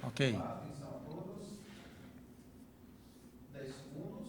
Ok. Atenção a todos. 10 segundos.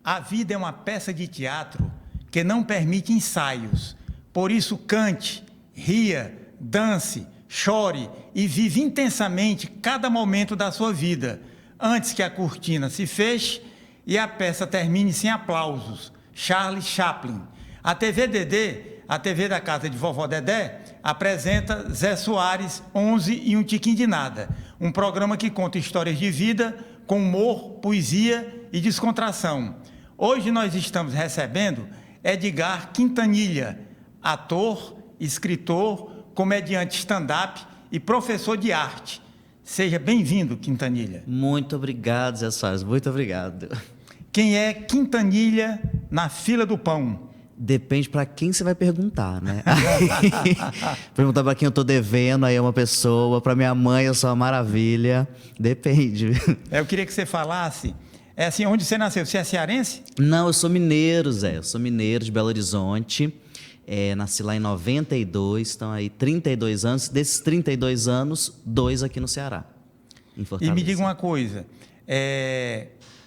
A vida é uma peça de teatro que não permite ensaios. Por isso, cante, ria, dance, chore e vive intensamente cada momento da sua vida, antes que a cortina se feche e a peça termine sem aplausos. Charles Chaplin. A TV Dedê, a TV da casa de Vovó Dedé, apresenta Zé Soares, 11 e um tiquinho de nada. Um programa que conta histórias de vida com humor, poesia e descontração. Hoje nós estamos recebendo Edgar Quintanilha, ator, escritor, comediante stand-up e professor de arte. Seja bem-vindo, Quintanilha. Muito obrigado, Zé Soares, muito obrigado. Quem é Quintanilha na fila do pão? Depende para quem você vai perguntar, né? Perguntar para quem eu tô devendo, aí é uma pessoa, para minha mãe eu sou uma maravilha, depende. Eu queria que você falasse, assim, onde você nasceu? Você é cearense? Não, eu sou mineiro, Zé, eu sou mineiro de Belo Horizonte, nasci lá em 92, estão aí 32 anos, desses 32 anos, 2 aqui no Ceará, em Fortaleza. E me diga uma coisa,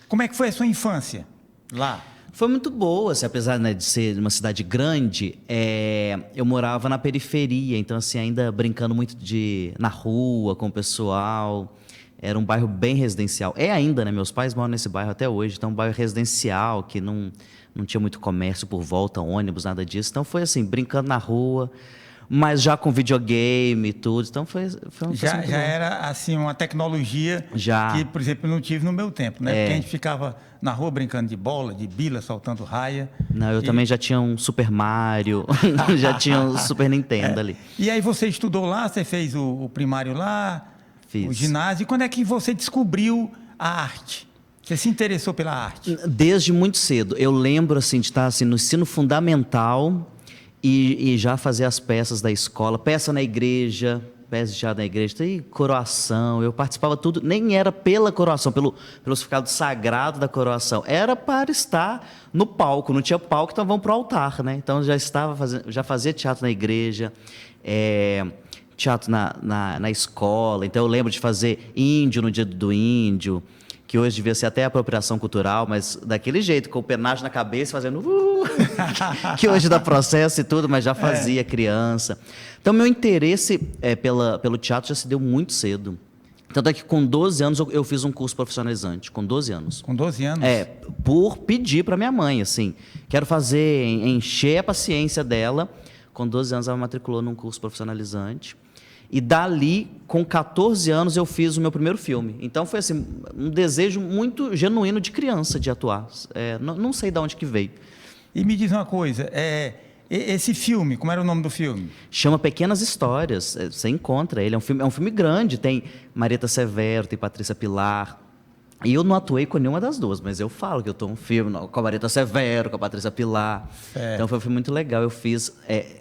como é que foi a sua infância lá? Foi muito boa, assim, apesar, né, de ser uma cidade grande, eu morava na periferia, então assim, ainda brincando muito na rua com o pessoal. Era um bairro bem residencial. É ainda, né? Meus pais moram nesse bairro até hoje, então um bairro residencial que não tinha muito comércio por volta, ônibus, nada disso. Então foi assim, brincando na rua, mas já com videogame e tudo. Então foi uma Já coisa muito boa. era assim uma tecnologia Já. que, por exemplo, eu não tive no meu tempo, né? Porque a gente ficava na rua brincando de bola, de bila, soltando raia. Não, eu também já tinha um Super Mario, já tinha um Super Nintendo ali. E aí você estudou lá, você fez o primário lá, Fiz. o ginásio. E quando é que você descobriu a arte? Você se interessou pela arte? Desde muito cedo. Eu lembro assim, de estar assim, no ensino fundamental e já fazer as peças da escola, peça na igreja, peça de teatro na igreja, e coroação. Eu participava tudo, nem era pela coroação, pelo significado sagrado da coroação. Era para estar no palco. Não tinha palco, então vamos para o altar, né? Então já fazia teatro na igreja. Teatro na escola, então eu lembro de fazer índio no dia do índio, que hoje devia ser até apropriação cultural, mas daquele jeito, com o penacho na cabeça, fazendo que hoje dá processo e tudo, mas já fazia criança. Então meu interesse pelo teatro já se deu muito cedo. Tanto é que com 12 anos eu fiz um curso profissionalizante, com 12 anos. Com 12 anos? Por pedir para minha mãe, assim, quero fazer, encher a paciência dela. Com 12 anos ela me matriculou num curso profissionalizante. E dali, com 14 anos, eu fiz o meu primeiro filme. Então foi assim, um desejo muito genuíno de criança de atuar. Não sei de onde que veio. E me diz uma coisa, esse filme, como era o nome do filme? Chama Pequenas Histórias. Você encontra ele. É um filme grande. Tem Marieta Severo, tem Patrícia Pilar. E eu não atuei com nenhuma das duas, mas eu falo que eu estou um filme com a Marieta Severo, com a Patrícia Pilar. Então foi um filme muito legal.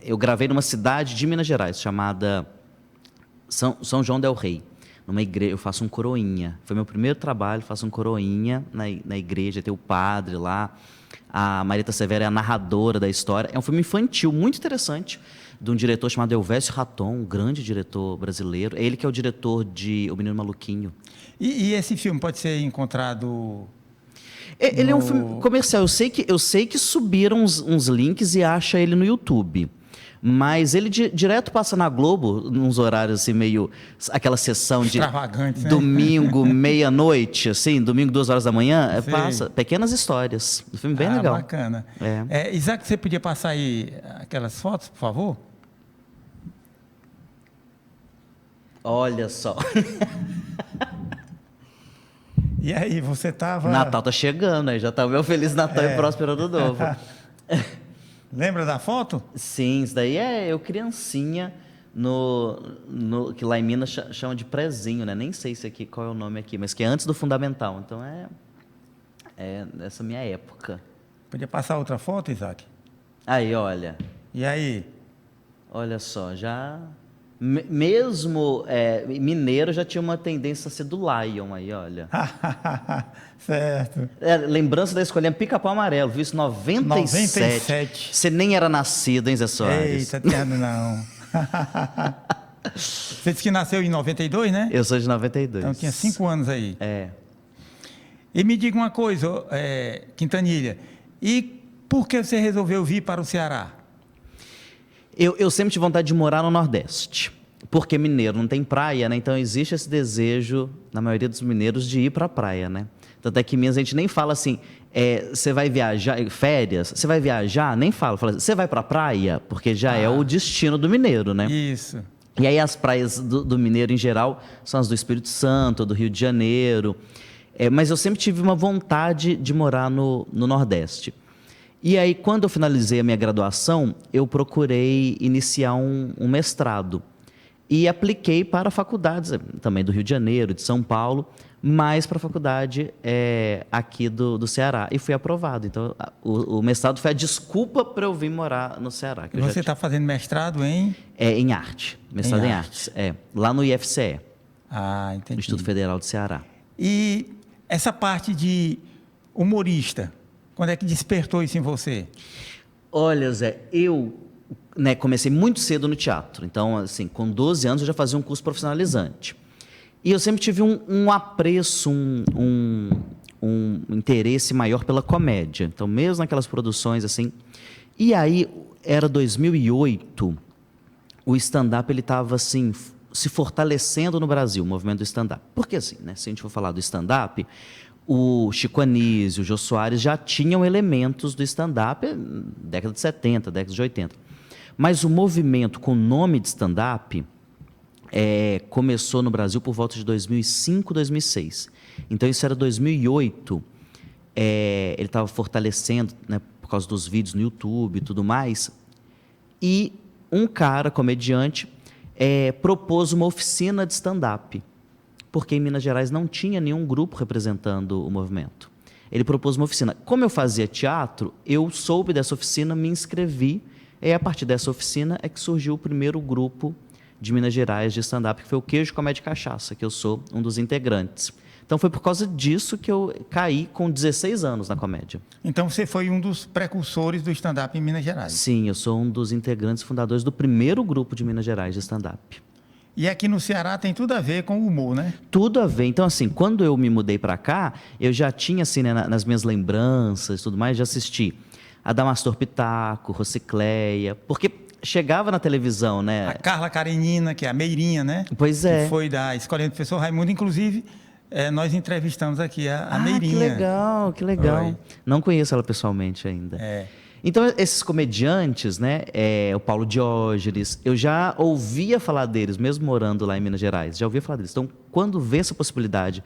Eu gravei numa cidade de Minas Gerais, chamada São João del Rei. Numa igreja, eu faço um coroinha. Foi meu primeiro trabalho, faço um coroinha na igreja, tem o padre lá. A Marieta Severo é a narradora da história. É um filme infantil muito interessante, de um diretor chamado Elvésio Raton, um grande diretor brasileiro. É ele que é o diretor de O Menino Maluquinho. E esse filme pode ser encontrado... Ele é um filme comercial. Eu sei que subiram uns links e acha ele no YouTube. Mas ele direto passa na Globo, nos horários assim, meio... Aquela sessão de extravagante, né? Domingo, meia-noite, assim, domingo, 2 horas da manhã, Sim. Passa Pequenas Histórias. Um filme bem legal. Bacana. Isaac, você podia passar aí aquelas fotos, por favor? Olha só. E aí, você estava... Natal tá chegando, aí já tá o meu Feliz Natal e Próspero Ano Novo. Lembra da foto? Sim, isso daí eu criancinha, que lá em Minas chama de prezinho, né? Nem sei qual é o nome aqui, mas que é antes do fundamental. Então é dessa minha época. Podia passar outra foto, Isaac? Aí, olha. E aí? Olha só, já Mesmo mineiro já tinha uma tendência a ser do Lion aí, olha. Certo. Lembrança da escolinha Pica-Pau Amarelo, viu isso? 97. Você nem era nascido, hein, Zé Soares? Eita, tendo não. Você disse que nasceu em 92, né? Eu sou de 92. Então tinha 5 anos aí. E me diga uma coisa, Quintanilha, e por que você resolveu vir para o Ceará? Eu sempre tive vontade de morar no Nordeste, porque mineiro não tem praia, né? Então existe esse desejo, na maioria dos mineiros, de ir para a praia, né? Tanto é que em Minas a gente nem fala assim, você vai viajar, férias, você vai viajar, nem fala assim, você vai para a praia, porque já é o destino do mineiro, né? Isso. E aí as praias do mineiro em geral são as do Espírito Santo, do Rio de Janeiro, mas eu sempre tive uma vontade de morar no Nordeste. E aí, quando eu finalizei a minha graduação, eu procurei iniciar um mestrado. E apliquei para faculdades, também do Rio de Janeiro, de São Paulo, mas para a faculdade aqui do Ceará. E fui aprovado. Então, o mestrado foi a desculpa para eu vir morar no Ceará. E você está fazendo mestrado em? Em arte. Mestrado em artes. Lá no IFCE. Entendi. No Instituto Federal do Ceará. E essa parte de humorista, quando é que despertou isso em você? Olha, Zé, eu comecei muito cedo no teatro. Então, assim, com 12 anos eu já fazia um curso profissionalizante. E eu sempre tive um apreço, um interesse maior pela comédia. Então, mesmo naquelas produções assim. E aí, era 2008, o stand-up ele estava assim, se fortalecendo no Brasil, o movimento do stand-up. Porque assim, né, se a gente for falar do stand-up, o Chico Anísio, o Jô Soares já tinham elementos do stand-up década de 70, década de 80. Mas o movimento com o nome de stand-up começou no Brasil por volta de 2005, 2006. Então, isso era 2008. Ele estava fortalecendo, né, por causa dos vídeos no YouTube e tudo mais. E um cara, comediante, propôs uma oficina de stand-up, porque em Minas Gerais não tinha nenhum grupo representando o movimento. Ele propôs uma oficina. Como eu fazia teatro, eu soube dessa oficina, me inscrevi, e a partir dessa oficina é que surgiu o primeiro grupo de Minas Gerais de stand-up, que foi o Queijo, Comédia e Cachaça, que eu sou um dos integrantes. Então foi por causa disso que eu caí com 16 anos na comédia. Então você foi um dos precursores do stand-up em Minas Gerais? Sim, eu sou um dos integrantes fundadores do primeiro grupo de Minas Gerais de stand-up. E aqui no Ceará tem tudo a ver com o humor, né? Tudo a ver. Então, assim, quando eu me mudei para cá, eu já tinha, assim, né, nas minhas lembranças e tudo mais, já assisti Adamastor Pitaco, Rocicléia, porque chegava na televisão, né? A Carla Karenina, que é a Meirinha, né? Pois é. Que foi da Escolinha do Professor Raimundo. Inclusive, nós entrevistamos aqui a Meirinha. Que legal, que legal. Oi. Não conheço ela pessoalmente ainda. Então, esses comediantes, né, o Paulo Diógenes, eu já ouvia falar deles, mesmo morando lá em Minas Gerais, já ouvia falar deles. Então, quando vê essa possibilidade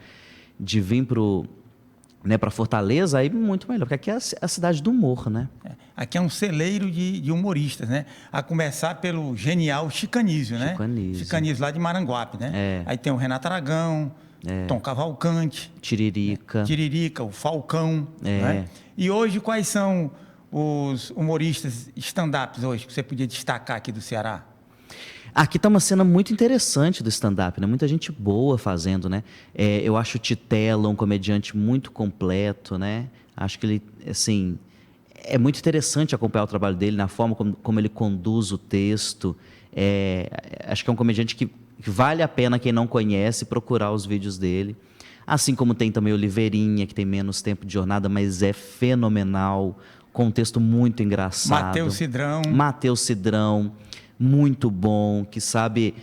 de vir para Fortaleza, aí muito melhor, porque aqui é a cidade do humor, né? Aqui é um celeiro de humoristas, né? A começar pelo genial Chico Anísio, né? Chico Anísio lá de Maranguape, né? Aí tem o Renato Aragão, Tom Cavalcante, Tiririca, o Falcão, né? E hoje, quais são os humoristas stand-ups hoje que você podia destacar aqui do Ceará? Aqui está uma cena muito interessante do stand-up, né? Muita gente boa fazendo, né? Eu acho o Titela um comediante muito completo, né? Acho que ele, assim, é muito interessante acompanhar o trabalho dele, na forma como ele conduz o texto. Acho que é um comediante que vale a pena, quem não conhece, procurar os vídeos dele. Assim como tem também o Oliveirinha, que tem menos tempo de jornada, mas é fenomenal, com um texto muito engraçado. Matheus Cidrão, muito bom, que sabe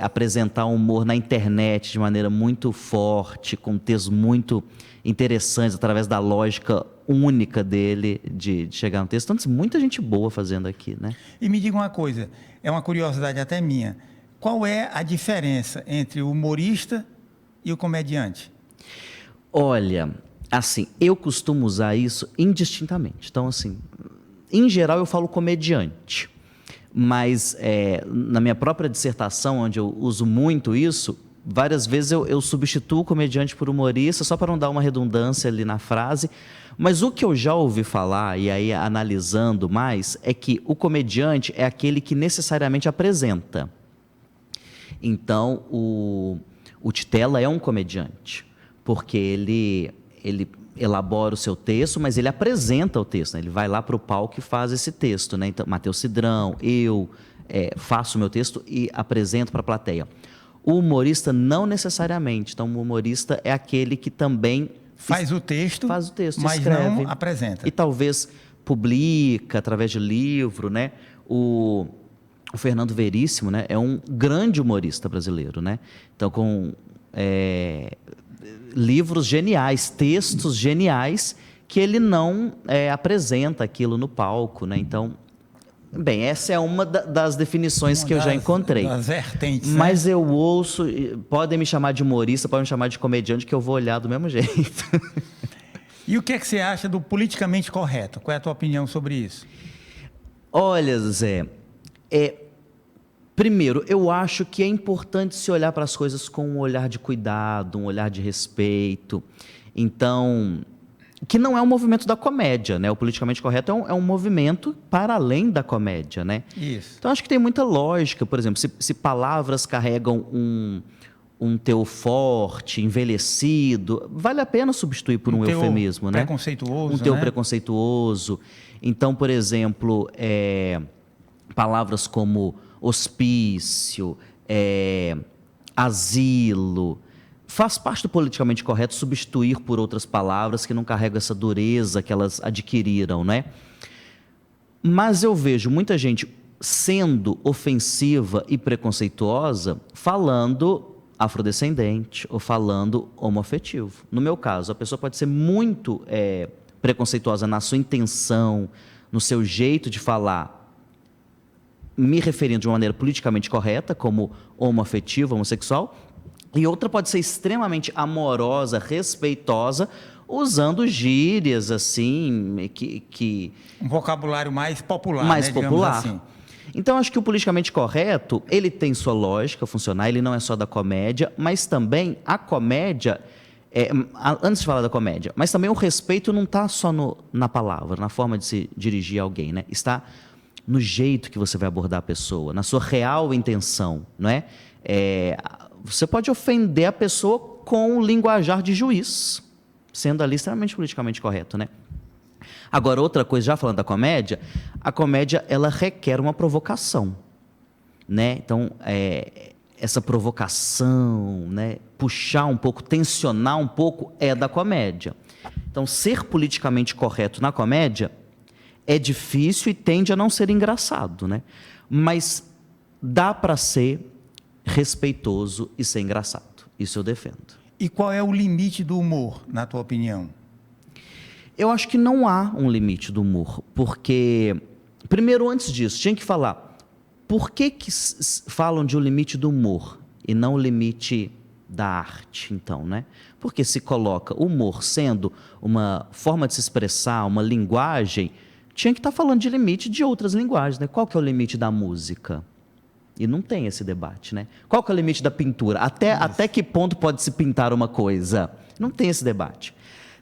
apresentar humor na internet de maneira muito forte, com textos muito interessantes, através da lógica única dele de chegar no texto. Então, muita gente boa fazendo aqui, né? E me diga uma coisa, é uma curiosidade até minha, qual é a diferença entre o humorista e o comediante? Olha, assim, eu costumo usar isso indistintamente. Então, assim, em geral eu falo comediante, mas na minha própria dissertação, onde eu uso muito isso, várias vezes eu substituo o comediante por humorista, só para não dar uma redundância ali na frase. Mas o que eu já ouvi falar, e aí analisando mais, é que o comediante é aquele que necessariamente apresenta. Então, o Titela é um comediante, porque ele elabora o seu texto, mas ele apresenta o texto, né? Ele vai lá para o palco e faz esse texto, né? Então, Matheus Cidrão, eu faço o meu texto e apresento para a plateia. O humorista não necessariamente. Então, o humorista é aquele que também faz o texto, mas escreve, não apresenta. E talvez publica através de livro, né? O Fernando Veríssimo, né, é um grande humorista brasileiro, né? Então, com livros geniais, textos geniais, que ele não apresenta aquilo no palco, né? Então, bem, essa é uma das definições que eu já encontrei. Das vertentes, mas né? eu ouço, podem me chamar de humorista, podem me chamar de comediante, que eu vou olhar do mesmo jeito. E o que é que você acha do politicamente correto? Qual é a tua opinião sobre isso? Olha, Zé, primeiro, eu acho que é importante se olhar para as coisas com um olhar de cuidado, um olhar de respeito. Então, que não é um movimento da comédia, né? O politicamente correto é um movimento para além da comédia, né? Isso. Então, acho que tem muita lógica. Por exemplo, se palavras carregam um teor forte, envelhecido, vale a pena substituir por um eufemismo, né? Preconceituoso, um teor né? preconceituoso. Então, por exemplo, palavras como hospício, asilo, faz parte do politicamente correto substituir por outras palavras que não carregam essa dureza que elas adquiriram, né? Mas eu vejo muita gente sendo ofensiva e preconceituosa falando afrodescendente ou falando homoafetivo. No meu caso, a pessoa pode ser muito preconceituosa na sua intenção, no seu jeito de falar, me referindo de uma maneira politicamente correta, como homoafetivo, homossexual, e outra pode ser extremamente amorosa, respeitosa, usando gírias, assim, que um vocabulário mais popular, mais né? popular. Assim. Então, acho que o politicamente correto, ele tem sua lógica funcionar, ele não é só da comédia, mas também a comédia, antes de falar da comédia, mas também o respeito não está só na palavra, na forma de se dirigir a alguém, né? Está no jeito que você vai abordar a pessoa, na sua real intenção, não é? Você pode ofender a pessoa com o linguajar de juiz, sendo ali extremamente politicamente correto, né? Agora, outra coisa, já falando da comédia, a comédia, ela requer uma provocação, né? Então, essa provocação, né? Puxar um pouco, tensionar um pouco, é da comédia. Então, ser politicamente correto na comédia é difícil e tende a não ser engraçado, né? Mas dá para ser respeitoso e ser engraçado. Isso eu defendo. E qual é o limite do humor, na tua opinião? Eu acho que não há um limite do humor, porque, primeiro, antes disso, tinha que falar por que falam de um limite do humor e não o limite da arte, então, né? Porque se coloca o humor sendo uma forma de se expressar, uma linguagem, tinha que estar falando de limite de outras linguagens, né? Qual que é o limite da música? E não tem esse debate, né? Qual que é o limite da pintura? Até que ponto pode se pintar uma coisa? Não tem esse debate.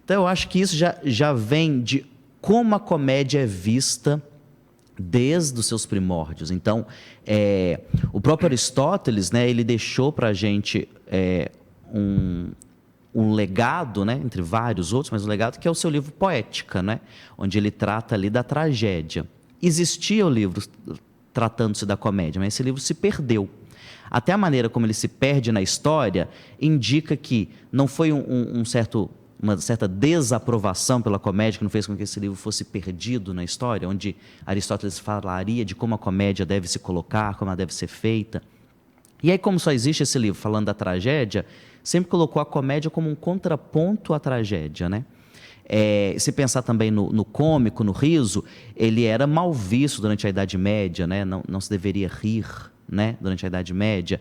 Então, eu acho que isso já vem de como a comédia é vista desde os seus primórdios. Então, o próprio Aristóteles, né, ele deixou para a gente um legado, né, entre vários outros, mas um legado que é o seu livro Poética, né, onde ele trata ali da tragédia. Existia o livro tratando-se da comédia, mas esse livro se perdeu. Até a maneira como ele se perde na história indica que não foi uma certa desaprovação pela comédia que não fez com que esse livro fosse perdido na história, onde Aristóteles falaria de como a comédia deve se colocar, como ela deve ser feita. E aí, como só existe esse livro falando da tragédia, sempre colocou a comédia como um contraponto à tragédia, né? Se pensar também no cômico, no riso, ele era mal visto durante a Idade Média, né? Não se deveria rir, né? Durante a Idade Média.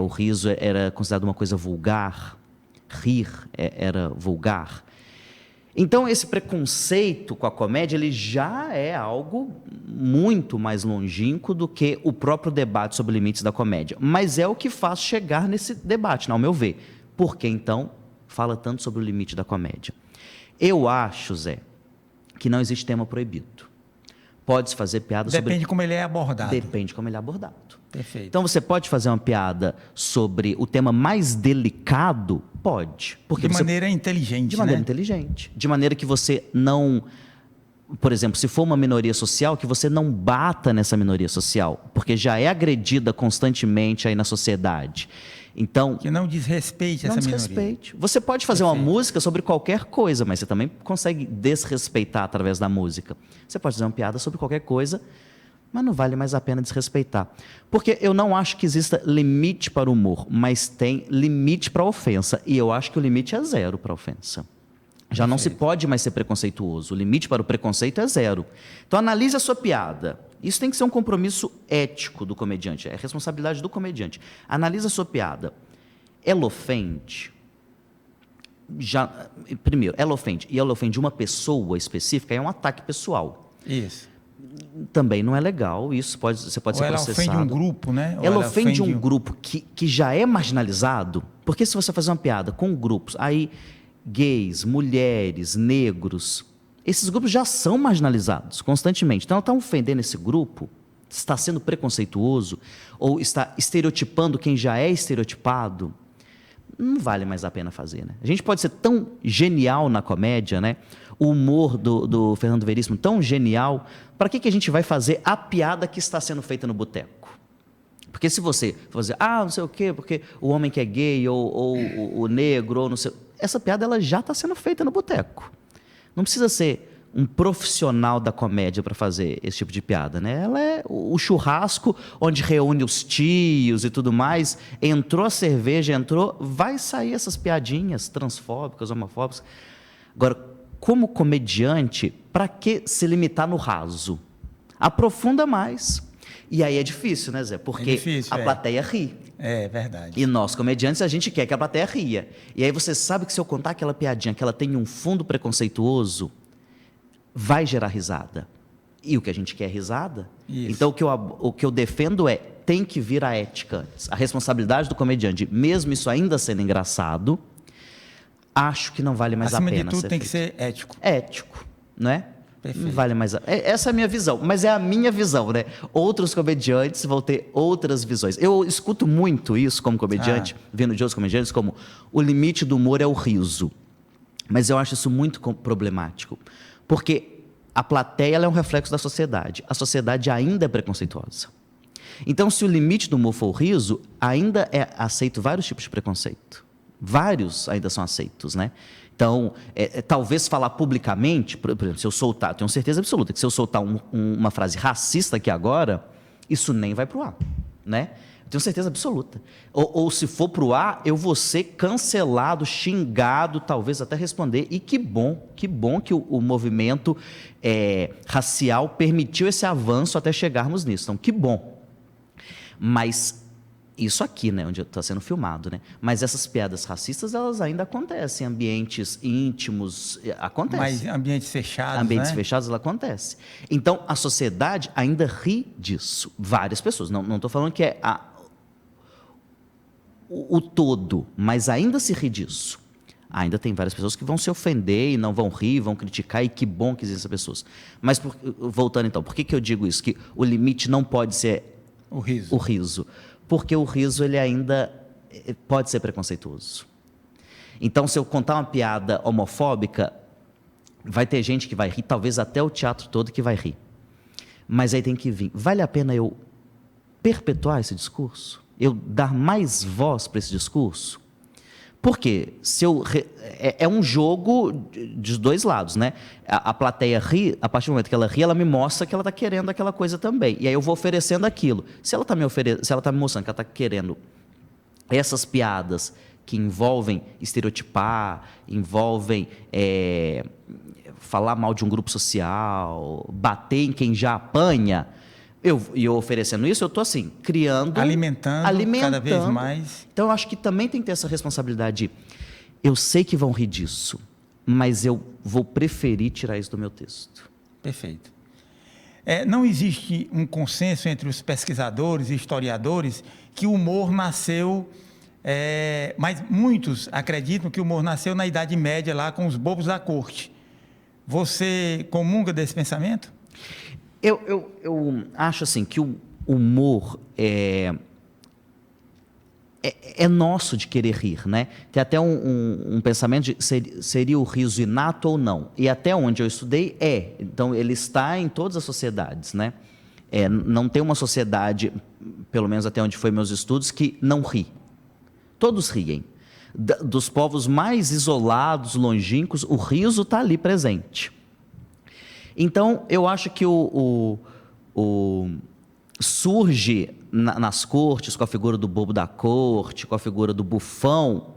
O riso era considerado uma coisa vulgar, rir era vulgar. Então, esse preconceito com a comédia, ele já é algo muito mais longínquo do que o próprio debate sobre limites da comédia. Mas é o que faz chegar nesse debate, ao meu ver. Por que, então, fala tanto sobre o limite da comédia? Eu acho, Zé, que não existe tema proibido. Pode-se fazer piada sobre... Depende como ele é abordado. Depende como ele é abordado. Perfeito. Então, você pode fazer uma piada sobre o tema mais delicado? Pode. Porque de você... maneira inteligente, De maneira né? inteligente. De maneira que você não... Por exemplo, se for uma minoria social, que você não bata nessa minoria social, porque já é agredida constantemente aí na sociedade. Então, Que não desrespeite não essa minoria. desrespeite. Você pode fazer uma música sobre qualquer coisa, mas você também consegue desrespeitar através da música. Você pode fazer uma piada sobre qualquer coisa, mas não vale mais a pena desrespeitar. Porque eu não acho que exista limite para o humor, mas tem limite para a ofensa. E eu acho que o limite é zero para a ofensa. Já não se pode mais ser preconceituoso. O limite para o preconceito é zero. Então, analise a sua piada. Isso tem que ser um compromisso ético do comediante. É responsabilidade do comediante. Analise a sua piada. Ela ofende? Primeiro, ela ofende. E ela ofende uma pessoa específica, é um ataque pessoal. Isso. Também não é legal. Isso você pode Ou ser ela processado. ofende um grupo, né? Ou Ela ofende um grupo que já é marginalizado. Porque se você fazer uma piada com grupos, aí gays, mulheres, negros, esses grupos já são marginalizados constantemente. Então, ela está ofendendo esse grupo, está sendo preconceituoso, ou está estereotipando quem já é estereotipado. Não vale mais a pena fazer, né? A gente pode ser tão genial na comédia, né? O humor do Fernando Veríssimo tão genial. Para que a gente vai fazer a piada que está sendo feita no boteco? Porque se você for dizer, não sei o quê, porque o homem que é gay, ou o negro, ou não sei... Essa piada ela já está sendo feita no boteco. Não precisa ser um profissional da comédia para fazer esse tipo de piada, né? Ela é o churrasco onde reúne os tios e tudo mais. Entrou a cerveja, vai sair essas piadinhas transfóbicas, homofóbicas. Agora, como comediante, para que se limitar no raso? Aprofunda mais. E aí é difícil, né, Zé? Porque a plateia ri. É verdade. E nós, comediantes, a gente quer que a plateia ria. E aí você sabe que se eu contar aquela piadinha que ela tem um fundo preconceituoso, vai gerar risada. E o que a gente quer é risada. Isso. Então, o que eu defendo é, tem que vir a ética antes. A responsabilidade do comediante, mesmo isso ainda sendo engraçado, acho que não vale mais a pena. Acima de tudo, tem que ser ético. Ético, não é? Perfeito. Não vale mais essa é a minha visão, mas é a minha visão, né? Outros comediantes vão ter outras visões. Eu escuto muito isso como comediante, vendo de outros comediantes, como o limite do humor é o riso. Mas eu acho isso muito problemático, porque a plateia ela é um reflexo da sociedade. A sociedade ainda é preconceituosa. Então, se o limite do humor for o riso, ainda é aceito vários tipos de preconceito. Vários ainda são aceitos, né? Então, talvez falar publicamente, por exemplo, se eu soltar, tenho certeza absoluta que se eu soltar uma frase racista aqui agora, isso nem vai para o ar, né? Eu tenho certeza absoluta. Ou se for para o ar, eu vou ser cancelado, xingado, talvez até responder. E que bom que o movimento racial permitiu esse avanço até chegarmos nisso. Então, que bom. Mas isso aqui, né, onde está sendo filmado, né? Mas essas piadas racistas, elas ainda acontecem em ambientes íntimos, acontece. Mas ambientes fechados, ambientes né? fechados, ela acontece. Então, a sociedade ainda ri disso. Várias pessoas. Não estou falando que é o todo, mas ainda se ri disso. Ainda tem várias pessoas que vão se ofender e não vão rir, vão criticar, e que bom que existem essas pessoas. Mas, voltando então, por que eu digo isso? Que o limite não pode ser o riso. Porque o riso ele ainda pode ser preconceituoso. Então, se eu contar uma piada homofóbica, vai ter gente que vai rir, talvez até o teatro todo que vai rir. Mas aí tem que vir. Vale a pena eu perpetuar esse discurso? Eu dar mais voz para esse discurso? Porque é um jogo dos dois lados, né? A plateia ri, a partir do momento que ela ri, ela me mostra que ela está querendo aquela coisa também. E aí eu vou oferecendo aquilo. Se ela está me mostrando que ela está querendo essas piadas que envolvem estereotipar, envolvem falar mal de um grupo social, bater em quem já apanha, eu oferecendo isso, eu estou assim, criando... Alimentando cada vez mais. Então, eu acho que também tem que ter essa responsabilidade. Eu sei que vão rir disso, mas eu vou preferir tirar isso do meu texto. Perfeito. Não existe um consenso entre os pesquisadores e historiadores que o humor nasceu... mas muitos acreditam que o humor nasceu na Idade Média, lá com os bobos da corte. Você comunga desse pensamento? Eu acho assim que o humor é nosso de querer rir, né? Tem até um pensamento de seria o riso inato ou não. E até onde eu estudei então ele está em todas as sociedades, né? Não tem uma sociedade, pelo menos até onde foi meus estudos, que não ri. Todos riem. Dos povos mais isolados, longínquos, o riso está ali presente. Então, eu acho que surge nas cortes, com a figura do bobo da corte, com a figura do bufão,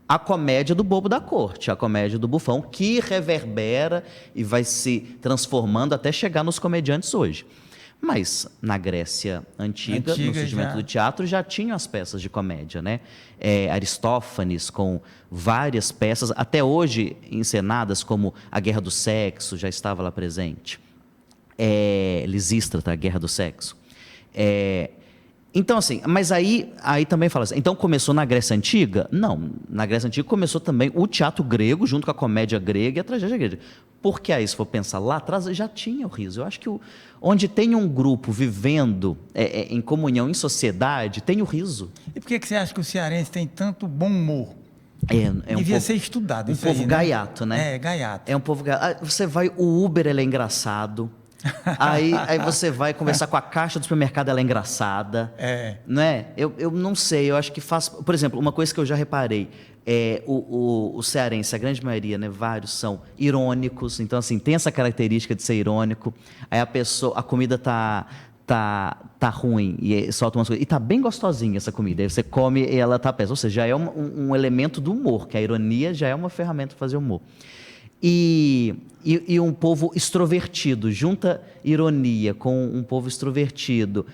a comédia do bobo da corte, a comédia do bufão, que reverbera e vai se transformando até chegar nos comediantes hoje. Mas na Grécia Antiga no surgimento do teatro, já tinham as peças de comédia, né? Aristófanes, com várias peças, até hoje encenadas, como A Guerra do Sexo, já estava lá presente. Lisístrata, A Guerra do Sexo. Então, assim, mas aí também fala assim, então começou na Grécia Antiga? Não, na Grécia Antiga começou também o teatro grego, junto com a comédia grega e a tragédia grega. Porque aí, se for pensar lá atrás, já tinha o riso. Eu acho que onde tem um grupo vivendo em comunhão, em sociedade, tem o riso. E por que você acha que o cearense tem tanto bom humor? Devia ser estudado. Um povo gaiato, né? Gaiato. É um povo gaiato. Você vai, o Uber, ele é engraçado. Aí você vai conversar com a caixa do supermercado, ela é engraçada. Não é? Eu não sei, eu acho que faz... Por exemplo, uma coisa que eu já reparei, o cearense, a grande maioria, né, vários são irônicos, então assim, tem essa característica de ser irônico. Aí a comida tá ruim e solta umas coisas, e tá bem gostosinha essa comida, aí você come e ela tá péssima. Ou seja, já é um elemento do humor, que a ironia já é uma ferramenta para fazer humor. E um povo extrovertido, junta ironia com um povo extrovertido,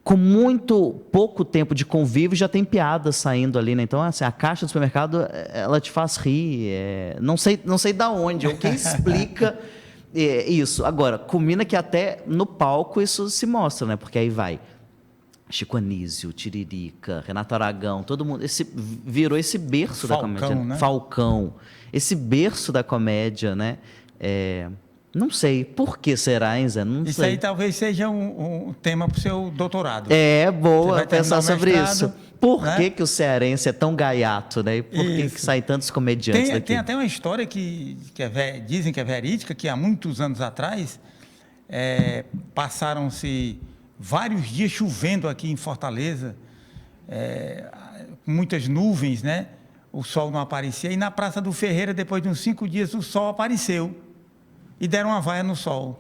com muito pouco tempo de convívio, já tem piadas saindo ali, né? Então, assim, a caixa do supermercado, ela te faz rir. Não sei da onde, ou quem explica isso. Agora, combina que até no palco isso se mostra, né? Porque aí vai Chico Anísio, Tiririca, Renato Aragão, todo mundo. Virou esse berço da comédia. Né? Falcão. Esse berço da comédia, né? Não sei. Por que será, hein, Zé? Não sei. Isso aí talvez seja um tema para o seu doutorado. Boa pensar sobre isso. Por né? que o cearense é tão gaiato, né? E por que saem tantos comediantes daqui? Tem até uma história que dizem que é verídica, que há muitos anos atrás passaram-se vários dias chovendo aqui em Fortaleza, muitas nuvens, né? O sol não aparecia. E na Praça do Ferreira, depois de uns 5 dias, o sol apareceu. E deram uma vaia no sol.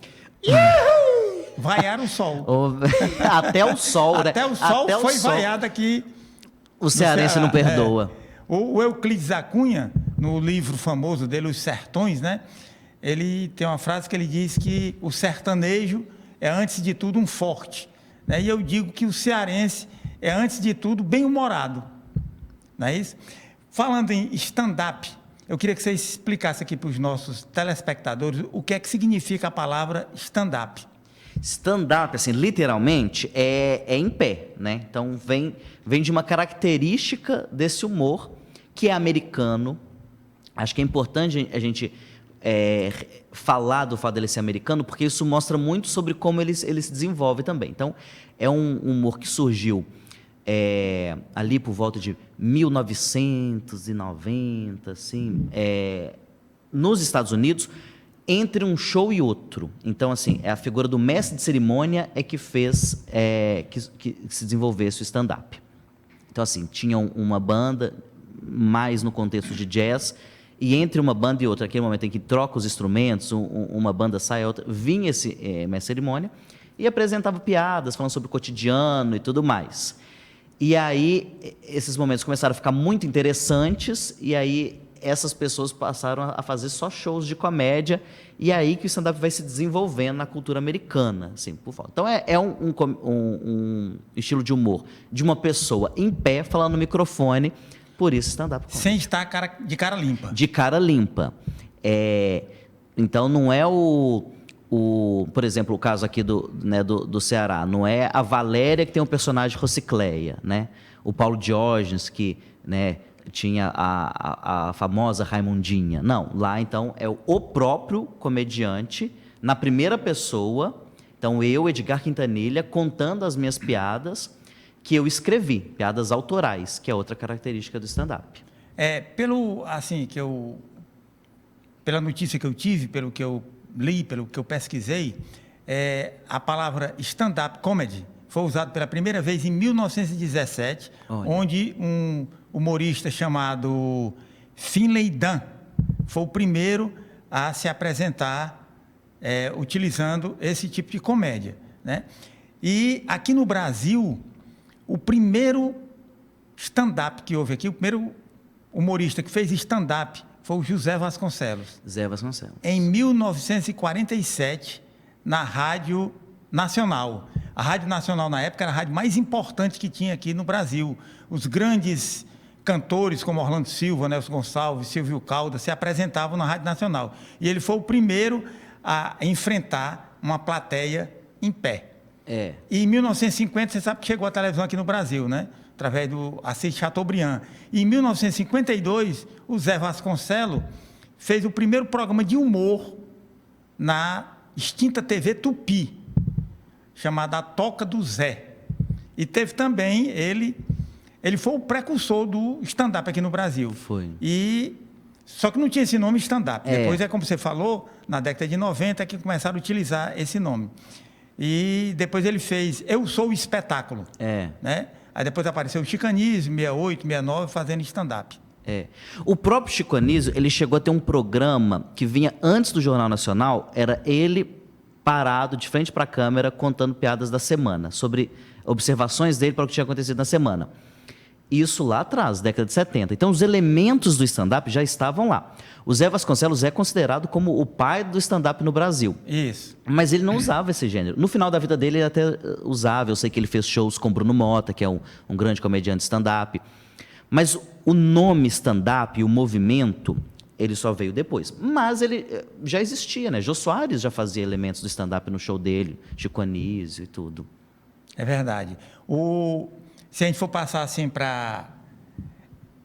Vaiaram o sol. Até o sol, né? Até o sol foi vaiado aqui. O cearense não perdoa. O Euclides da Cunha, no livro famoso dele, Os Sertões, né? Ele tem uma frase que ele diz que o sertanejo é, antes de tudo, um forte. Né? E eu digo que o cearense é, antes de tudo, bem-humorado. Não é isso? Falando em stand-up, eu queria que você explicasse aqui para os nossos telespectadores o que é que significa a palavra stand-up. Stand-up, assim, literalmente, é em pé, né? Então, vem de uma característica desse humor que é americano. Acho que é importante a gente falar do fato dele ser americano, porque isso mostra muito sobre como ele se desenvolve também. Então, é um humor que surgiu ali por volta de 1990, assim, nos Estados Unidos, entre um show e outro. Então, assim, a figura do mestre de cerimônia que fez que se desenvolvesse o stand-up. Então, assim, tinha uma banda, mais no contexto de jazz, e entre uma banda e outra, aquele momento em que troca os instrumentos, uma banda sai, a outra, vinha esse mestre de cerimônia e apresentava piadas, falando sobre o cotidiano e tudo mais. E aí, esses momentos começaram a ficar muito interessantes, e aí essas pessoas passaram a fazer só shows de comédia, e aí que o stand-up vai se desenvolvendo na cultura americana, assim, por favor. Então, é um estilo de humor de uma pessoa em pé, falando no microfone, por isso stand-up. Sem estar de cara limpa. De cara limpa. Então, não é por exemplo, o caso aqui do Ceará, não é a Valéria que tem um personagem Rocicleia, né? O Paulo Diógenes, que, né, tinha a famosa Raimundinha. Não, lá então é o próprio comediante, na primeira pessoa, Então, eu, Edgar Quintanilha, contando as minhas piadas que eu escrevi, piadas autorais, que é outra característica do stand-up. Pela notícia que eu tive, pelo que eu li, pelo que eu pesquisei, a palavra stand-up comedy foi usada pela primeira vez em 1917, Olha. onde um humorista chamado Finlay Dunn foi o primeiro a se apresentar utilizando esse tipo de comédia, né? E aqui no Brasil, o primeiro stand-up que houve aqui, o primeiro humorista que fez stand-up foi o José Vasconcelos. Zé Vasconcelos. Em 1947, na Rádio Nacional. A Rádio Nacional, na época, era a rádio mais importante que tinha aqui no Brasil. Os grandes cantores, como Orlando Silva, Nelson Gonçalves, Silvio Caldas, se apresentavam na Rádio Nacional. E ele foi o primeiro a enfrentar uma plateia em pé. E em 1950, você sabe que chegou a televisão aqui no Brasil, né? Através do Assis Chateaubriand. E em 1952, o Zé Vasconcelos fez o primeiro programa de humor na extinta TV Tupi, chamada A Toca do Zé. E teve também, ele foi o precursor do stand-up aqui no Brasil. Foi. Só que não tinha esse nome stand-up. Depois, como você falou, na década de 90, que começaram a utilizar esse nome. E depois ele fez Eu Sou o Espetáculo. Né? Aí depois apareceu o Chico Anísio, 68, 69, fazendo stand-up. O próprio Chico Anísio, ele chegou a ter um programa que vinha antes do Jornal Nacional, era ele parado de frente para a câmera contando piadas da semana, sobre observações dele para o que tinha acontecido na semana. Isso lá atrás, década de 70. Então, os elementos do stand-up já estavam lá. O Zé Vasconcelos é considerado como o pai do stand-up no Brasil. Isso. Mas ele não usava esse gênero. No final da vida dele, ele até usava. Eu sei que ele fez shows com Bruno Mota, que é um grande comediante stand-up. Mas o nome stand-up, o movimento, ele só veio depois. Mas ele já existia, né? Jô Soares já fazia elementos do stand-up no show dele, Chico Anísio e tudo. É verdade. Se a gente for passar assim para...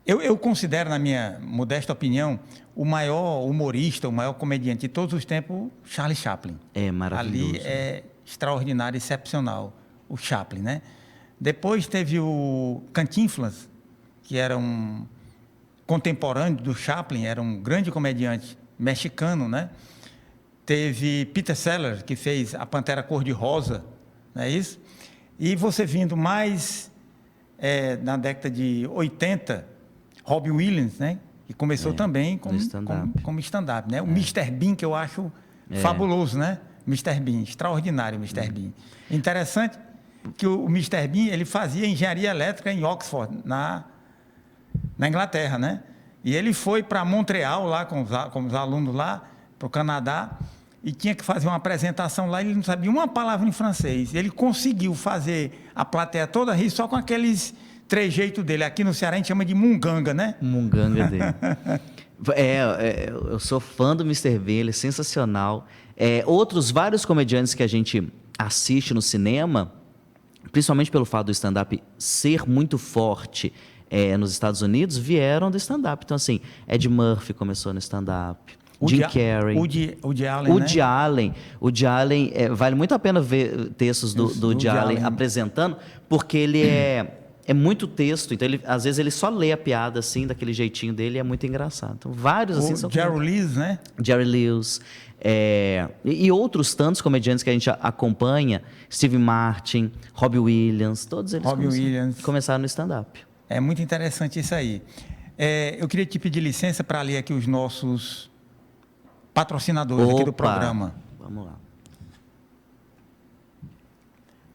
Eu considero, na minha modesta opinião, o maior humorista, o maior comediante de todos os tempos, Charlie Chaplin. É maravilhoso. Ali é extraordinário, excepcional, o Chaplin, né? Depois teve o Cantinflas, que era um contemporâneo do Chaplin, era um grande comediante mexicano, né? Teve Peter Sellers, que fez A Pantera Cor-de-Rosa, não é isso? E você vindo mais na década de 80, Robin Williams, né? Que começou também como stand-up, né? O Mr. Bean, que eu acho fabuloso, né? Mr. Bean, extraordinário Mr. Bean. Interessante que o Mr. Bean, ele fazia engenharia elétrica em Oxford, na Inglaterra, né? E ele foi para Montreal, lá com os alunos lá, para o Canadá, e tinha que fazer uma apresentação lá, e ele não sabia uma palavra em francês. Ele conseguiu fazer a plateia toda rir só com aqueles trejeitos dele. Aqui no Ceará a gente chama de munganga, né? Munganga dele. Eu sou fã do Mr. Bean, ele é sensacional. Outros vários comediantes que a gente assiste no cinema, principalmente pelo fato do stand-up ser muito forte nos Estados Unidos, vieram do stand-up. Então, assim, Ed Murphy começou no stand-up. Jim Carrey. Woody Allen, Woody Allen. Woody Allen, vale muito a pena ver textos do Woody Allen apresentando, porque ele é muito texto, então às vezes ele só lê a piada assim, daquele jeitinho dele, e é muito engraçado. Então, vários assim são... Jerry Lewis, né? Jerry Lewis. E outros tantos comediantes que a gente acompanha, Steve Martin, Robbie Williams, todos eles começaram no stand-up. É muito interessante isso aí. Eu queria te pedir licença para ler aqui os nossos patrocinadores aqui do programa. Vamos lá.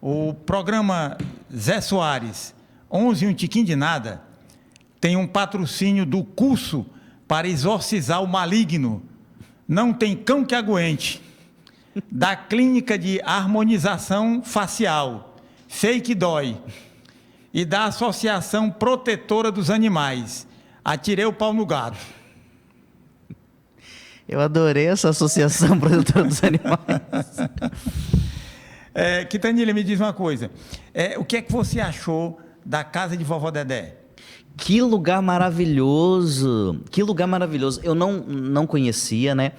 O programa Zé Soares, 11 e um tiquinho de nada, tem um patrocínio do curso para exorcizar o maligno. Não tem cão que aguente. Da Clínica de Harmonização Facial, Fake Dói. E da Associação Protetora dos Animais, Atirei o Pau no Gato. Eu adorei essa Associação Protetora dos Animais. Quintanilha, me diz uma coisa. O que é que você achou da casa de Vovó Dedé? Que lugar maravilhoso! Que lugar maravilhoso! Eu não conhecia, né?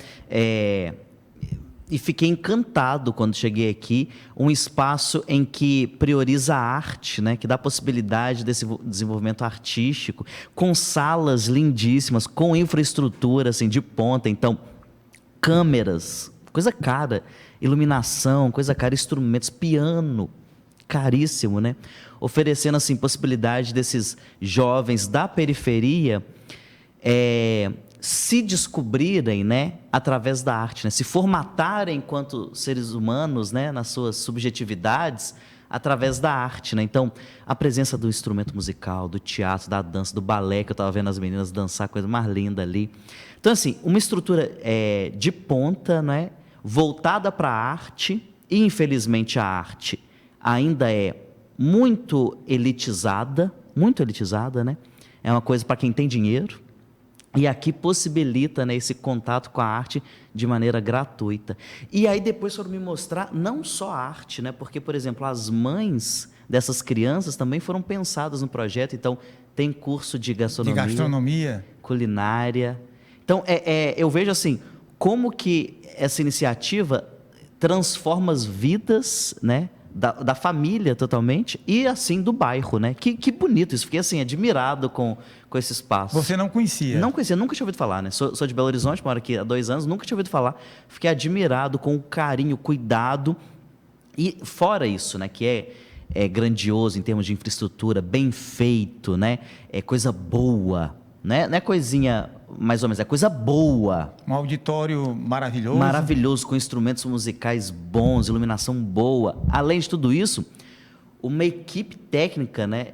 e fiquei encantado quando cheguei aqui, um espaço em que prioriza a arte, né, que dá possibilidade desse desenvolvimento artístico, com salas lindíssimas, com infraestrutura assim, de ponta, então, câmeras, coisa cara, iluminação, coisa cara, instrumentos, piano, caríssimo, né? Oferecendo assim, possibilidade desses jovens da periferia se descobrirem, né, através da arte, né, se formatarem enquanto seres humanos, né, nas suas subjetividades, através da arte, né? Então, a presença do instrumento musical, do teatro, da dança, do balé, que eu estava vendo as meninas dançar, coisa mais linda ali. Então, assim, uma estrutura de ponta, né, voltada para a arte, e infelizmente a arte ainda é muito elitizada, né? É uma coisa para quem tem dinheiro. E aqui possibilita, né, esse contato com a arte de maneira gratuita. E aí depois foram me mostrar não só a arte, né? Porque, por exemplo, as mães dessas crianças também foram pensadas no projeto. Então, tem curso de gastronomia, culinária. Então, eu vejo assim, como que essa iniciativa transforma as vidas, né, da família totalmente e assim do bairro, né? Que bonito isso. Fiquei assim admirado com esse espaço. Você não conhecia? Não conhecia, nunca tinha ouvido falar, né? Sou de Belo Horizonte, moro aqui há 2 anos, nunca tinha ouvido falar. Fiquei admirado com o carinho, o cuidado. E fora isso, né, que é grandioso em termos de infraestrutura, bem feito, né? É coisa boa, né? Não é coisinha mais ou menos, é coisa boa. Um auditório maravilhoso. Maravilhoso, com instrumentos musicais bons, iluminação boa. Além de tudo isso, uma equipe técnica, né,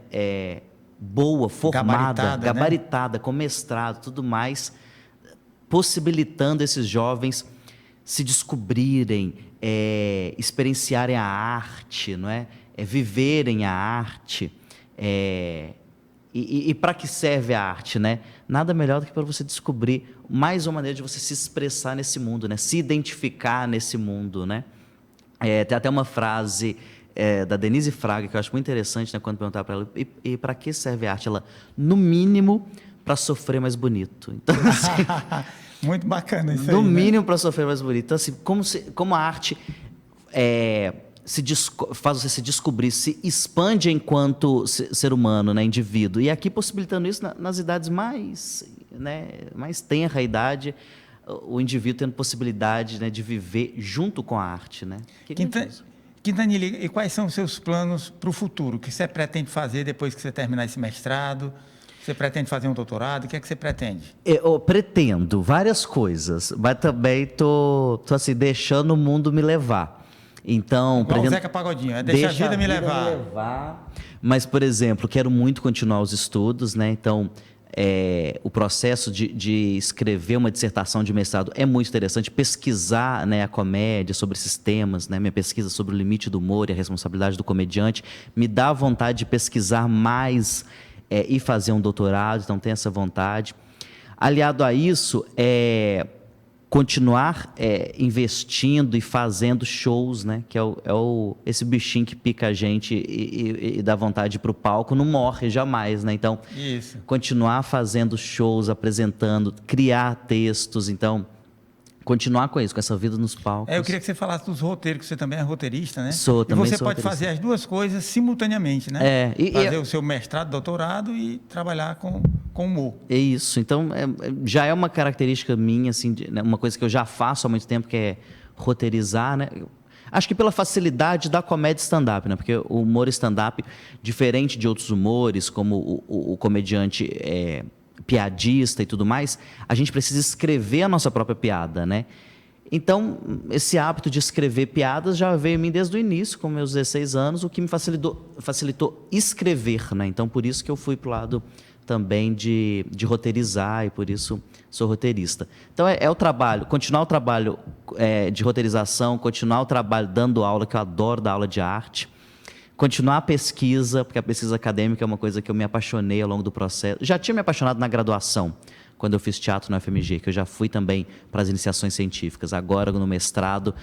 boa, formada, gabaritada, né, com mestrado, tudo mais, possibilitando esses jovens se descobrirem, experienciarem a arte, não é? Viverem a arte. E para que serve a arte, né? Nada melhor do que para você descobrir mais uma maneira de você se expressar nesse mundo, né? Se identificar nesse mundo, né? Tem até uma frase da Denise Fraga que eu acho muito interessante, né? Quando perguntar para ela, e para que serve a arte? Ela, no mínimo, para sofrer mais bonito. Então, assim, muito bacana isso aí. No mínimo, para sofrer mais bonito. Então, assim, como a arte faz você se descobrir, se expande enquanto ser humano, né, indivíduo. E aqui possibilitando isso nas idades mais tenra a idade, o indivíduo tendo possibilidade, né, de viver junto com a arte, né? Quintanilha, e quais são os seus planos para o futuro? O que você pretende fazer depois que você terminar esse mestrado? Você pretende fazer um doutorado? O que é que você pretende? Eu pretendo várias coisas, mas também tô assim, deixando o mundo me levar. Então, igual o Zeca Pagodinho, deixa a vida me levar. Mas, por exemplo, quero muito continuar os estudos, né? Então, o processo de escrever uma dissertação de mestrado é muito interessante. Pesquisar, né, a comédia sobre esses temas, né? Minha pesquisa sobre o limite do humor e a responsabilidade do comediante me dá vontade de pesquisar mais e fazer um doutorado. Então, tenho essa vontade. Aliado a isso, continuar investindo e fazendo shows, né? Que esse bichinho que pica a gente e dá vontade de ir para o palco, não morre jamais, né? Então, isso. Continuar fazendo shows, apresentando, criar textos, então, continuar com isso, com essa vida nos palcos. Eu queria que você falasse dos roteiros, que você também é roteirista, né? Também e você sou pode roteirista. fazer as duas coisas simultaneamente, né? Fazer o seu mestrado, doutorado e trabalhar com humor. É isso. Então, já é uma característica minha, assim, né, uma coisa que eu já faço há muito tempo, que é roteirizar, né? Acho que pela facilidade da comédia stand-up, né? Porque o humor stand-up, diferente de outros humores, como o comediante piadista e tudo mais, a gente precisa escrever a nossa própria piada, né? Então, esse hábito de escrever piadas já veio em mim desde o início, com meus 16 anos, o que me facilitou escrever, né? Então, por isso que eu fui para o lado também de roteirizar, e por isso sou roteirista. Então, o trabalho, continuar o trabalho de roteirização, continuar o trabalho dando aula, que eu adoro dar aula de arte, continuar a pesquisa, porque a pesquisa acadêmica é uma coisa que eu me apaixonei ao longo do processo. Já tinha me apaixonado na graduação, quando eu fiz teatro na UFMG, que eu já fui também para as iniciações científicas. Agora, no mestrado,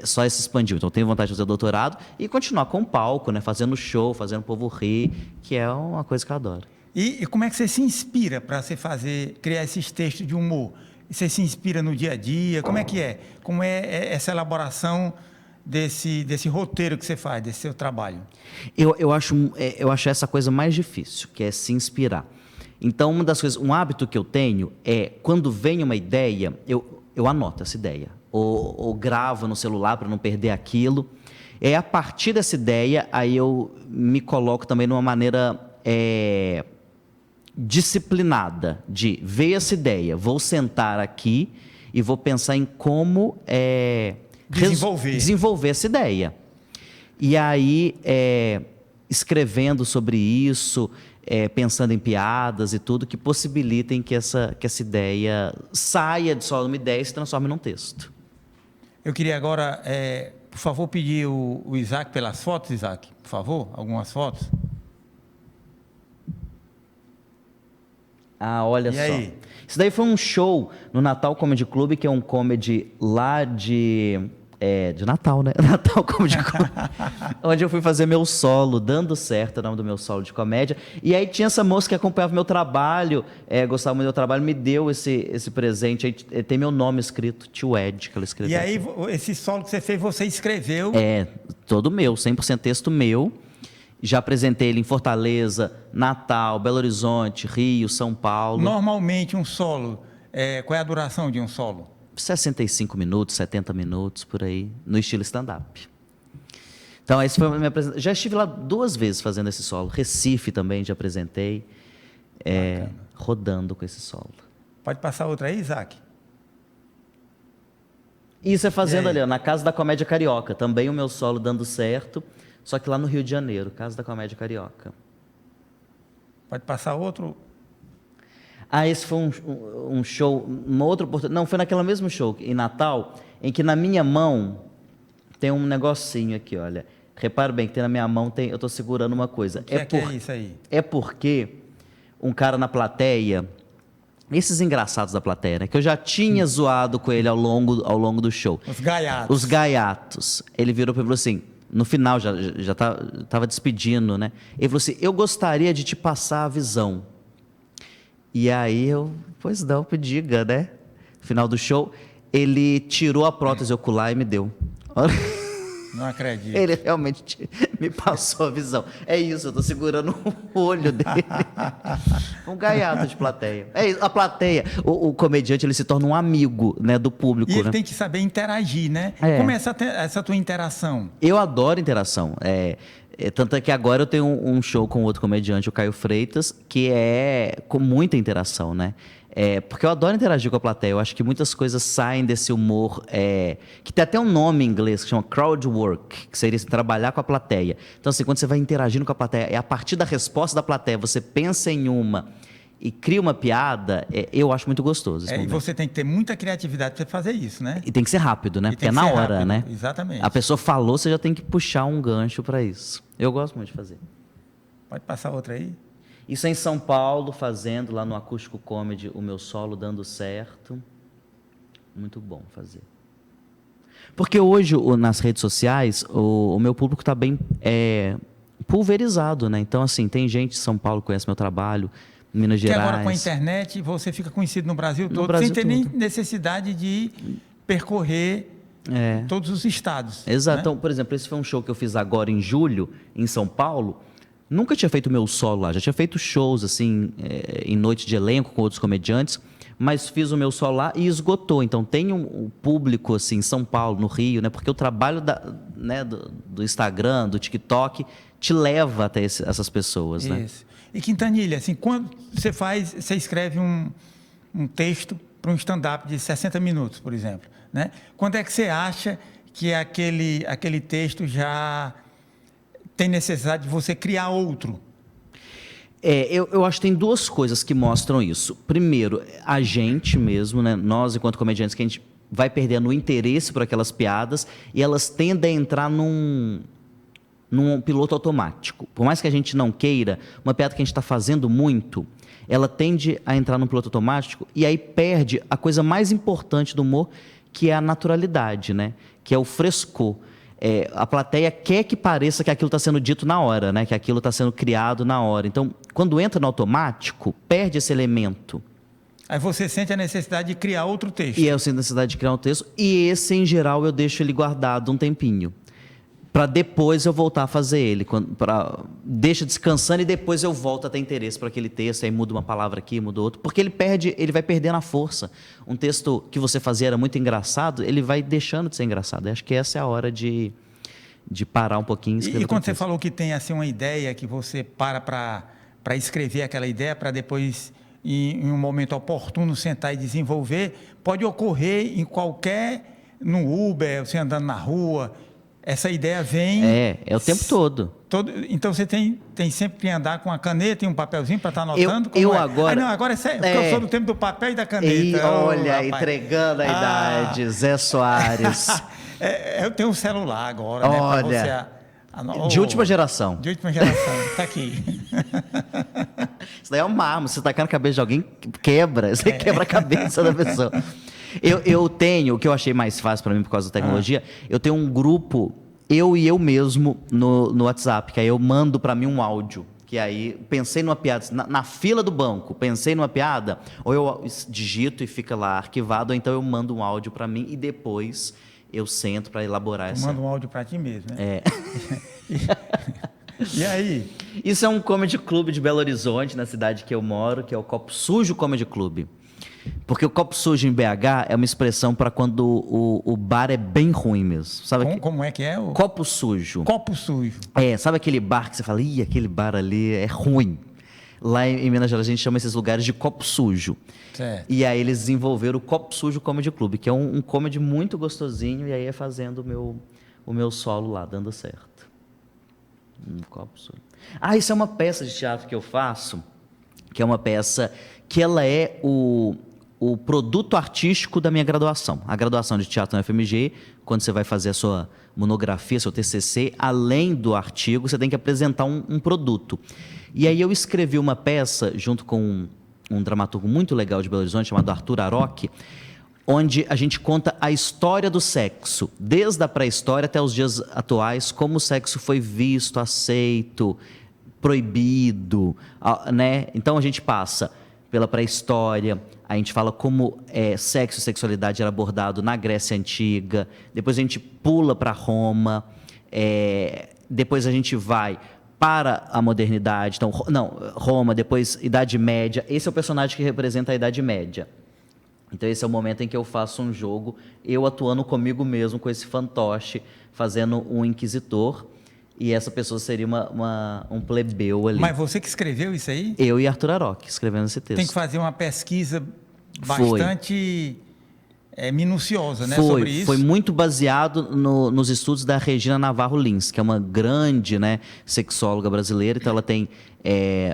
só se expandiu. Então, eu tenho vontade de fazer o doutorado e continuar com o palco, né, fazendo show, fazendo o povo rir, que é uma coisa que eu adoro. E como é que você se inspira para você criar esses textos de humor? Você se inspira no dia a dia? Como é que é? Como é essa elaboração desse roteiro que você faz, desse seu trabalho? Eu acho essa coisa mais difícil, que é se inspirar. Então, uma das coisas, um hábito que eu tenho é, quando vem uma ideia, eu anoto essa ideia. Ou gravo no celular para não perder aquilo. É a partir dessa ideia, aí eu me coloco também numa maneira disciplinada de ver essa ideia. Vou sentar aqui e vou pensar em como desenvolver essa ideia. E aí, escrevendo sobre isso, pensando em piadas e tudo, que possibilitem que essa ideia saia de só uma ideia e se transforme num texto. Eu queria agora, por favor, pedir o Isaac pelas fotos, Isaac, por favor, algumas fotos. Ah, olha E só. aí? Isso daí foi um show no Natal Comedy Club, que é um comedy lá de Natal, né? Natal Comedy Club. Onde eu fui fazer meu solo, Dando Certo, é o nome do meu solo de comédia. E aí tinha essa moça que acompanhava meu trabalho, gostava muito do meu trabalho, me deu esse presente. Aí tem meu nome escrito, Tio Ed, que ela escreveu. E aí, esse solo que você fez, você escreveu? Todo meu, 100% texto meu. Já apresentei ele em Fortaleza, Natal, Belo Horizonte, Rio, São Paulo. Normalmente, um solo, qual é a duração de um solo? 65 minutos, 70 minutos, por aí, no estilo stand-up. Então, esse foi a minha apresentação. Já estive lá 2 vezes fazendo esse solo. Recife também já apresentei, rodando com esse solo. Pode passar outra aí, Isaac? Isso é fazendo ali, ó, na Casa da Comédia Carioca. Também o meu solo Dando Certo, só que lá no Rio de Janeiro, Casa da Comédia Carioca. Pode passar outro? Esse foi um show, uma outra oportunidade. Não, foi naquele mesmo show, em Natal, em que na minha mão tem um negocinho aqui, olha. Repara bem que tem na minha mão, eu estou segurando uma coisa. O que é isso aí? É porque um cara na plateia, esses engraçados da plateia, né, que eu já tinha zoado com ele ao longo do show. Os gaiatos. Os gaiatos. Ele virou para mim e falou assim, no final, já estava despedindo, né? Ele falou assim, eu gostaria de te passar a visão. E aí pois não, me diga, né? No final do show, ele tirou a prótese ocular e me deu. Não acredito. Ele realmente me passou a visão. É isso, eu estou segurando o olho dele. Um gaiato de plateia. É isso, a plateia, o comediante, ele se torna um amigo, né, do público. E ele né? tem que saber interagir, né? Como é essa tua interação? Eu adoro interação. Tanto é que agora eu tenho um show com outro comediante, o Caio Freitas, que é com muita interação, né? Porque eu adoro interagir com a plateia. Eu acho que muitas coisas saem desse humor, que tem até um nome em inglês, que chama crowd work, que seria trabalhar com a plateia. Então, assim, quando você vai interagindo com a plateia, a partir da resposta da plateia, você pensa em uma e cria uma piada, eu acho muito gostoso esse E momento. você tem que ter muita criatividade para fazer isso, né? E tem que ser rápido, né? E Porque tem é que na ser hora, rápido, né? exatamente. A pessoa falou, você já tem que puxar um gancho para isso. Eu gosto muito de fazer. Pode passar outra aí? Isso é em São Paulo, fazendo lá no Acústico Comedy, o meu solo Dando Certo. Muito bom fazer. Porque hoje, nas redes sociais, o meu público está bem pulverizado, né? Então, assim, tem gente de São Paulo que conhece meu trabalho, Minas Gerais. Que agora com a internet você fica conhecido no Brasil todo, Brasil sem ter nem todo. necessidade de percorrer todos os estados. Exato. Né? Então, por exemplo, esse foi um show que eu fiz agora em julho, em São Paulo. Nunca tinha feito meu solo lá, já tinha feito shows assim, em noite de elenco com outros comediantes, mas fiz o meu solo lá e esgotou. Então tem um público assim, em São Paulo, no Rio, né? Porque o trabalho do Instagram, do TikTok, te leva até essas pessoas. Né? Isso. E Quintanilha, assim, quando você escreve um texto para um stand-up de 60 minutos, por exemplo, né? Quando é que você acha que aquele texto já tem necessidade de você criar outro? Eu acho que tem 2 coisas que mostram isso. Primeiro, a gente mesmo, né? Nós, enquanto comediantes, que a gente vai perdendo o interesse por aquelas piadas e elas tendem a entrar num piloto automático. Por mais que a gente não queira, uma piada que a gente está fazendo muito, ela tende a entrar num piloto automático e aí perde a coisa mais importante do humor, que é a naturalidade, né? Que é o frescor. A plateia quer que pareça que aquilo está sendo dito na hora, né? Que aquilo está sendo criado na hora. Então, quando entra no automático, perde esse elemento. Aí você sente a necessidade de criar outro texto. E eu sinto a necessidade de criar um texto. E esse, em geral, eu deixo ele guardado um tempinho. Para depois eu voltar a fazer ele. Deixa descansando e depois eu volto a ter interesse para aquele texto. Aí muda uma palavra aqui, muda outra. Porque ele vai perdendo a força. Um texto que você fazia era muito engraçado, ele vai deixando de ser engraçado. Eu acho que essa é a hora de parar um pouquinho e escrever. E quando você falou que tem assim, uma ideia, que você para escrever aquela ideia, para depois, em um momento oportuno, sentar e desenvolver, pode ocorrer no Uber, você andando na rua, essa ideia vem... É o tempo todo. Então você tem sempre que andar com a caneta e um papelzinho para estar anotando? Agora é sério, porque eu sou do tempo do papel e da caneta. E olha, entregando a idade, Zé Soares. Eu tenho um celular agora, olha, de última geração. De última geração, está aqui. Isso daí é um mármore, você tacar na cabeça de alguém, quebra, você quebra a cabeça da pessoa. Eu tenho, o que eu achei mais fácil para mim por causa da tecnologia, eu tenho um grupo, eu e eu mesmo, no WhatsApp, que aí eu mando para mim um áudio, que aí pensei numa piada, na fila do banco, pensei numa piada, ou eu digito e fica lá arquivado, ou então eu mando um áudio para mim e depois eu sento para elaborar essa... Manda um áudio para ti mesmo, né? E aí? Isso é um comedy club de Belo Horizonte, na cidade que eu moro, que é o Copo Sujo Comedy Club. Porque o copo sujo em BH é uma expressão para quando o bar é bem ruim mesmo. Sabe como é que é? Copo sujo. Copo sujo. Sabe aquele bar que você fala, aquele bar ali é ruim. Lá em Minas Gerais a gente chama esses lugares de copo sujo. Certo. E aí eles desenvolveram o Copo Sujo Comedy Club, que é um comedy muito gostosinho, e aí é fazendo o meu solo lá, dando certo. Copo sujo. Isso é uma peça de teatro que eu faço, que é uma peça que ela é o produto artístico da minha graduação. A graduação de teatro na FMG, quando você vai fazer a sua monografia, seu TCC, além do artigo, você tem que apresentar um produto. E aí eu escrevi uma peça junto com um dramaturgo muito legal de Belo Horizonte, chamado Arthur Aroque, onde a gente conta a história do sexo, desde a pré-história até os dias atuais, como o sexo foi visto, aceito, proibido, né? Então a gente passa pela pré-história, a gente fala como sexo e sexualidade era abordado na Grécia Antiga, depois a gente pula para Roma, depois a gente vai para a modernidade, então, Roma, depois Idade Média. Esse é o personagem que representa a Idade Média. Então esse é o momento em que eu faço um jogo, eu atuando comigo mesmo, com esse fantoche, fazendo um inquisitor, e essa pessoa seria um plebeu ali. Mas você que escreveu isso aí? Eu e Arthur Aroque, escrevendo esse texto. Tem que fazer uma pesquisa bastante minuciosa, né, sobre isso. Foi muito baseado nos estudos da Regina Navarro Lins, que é uma grande, né, sexóloga brasileira. Então ela tem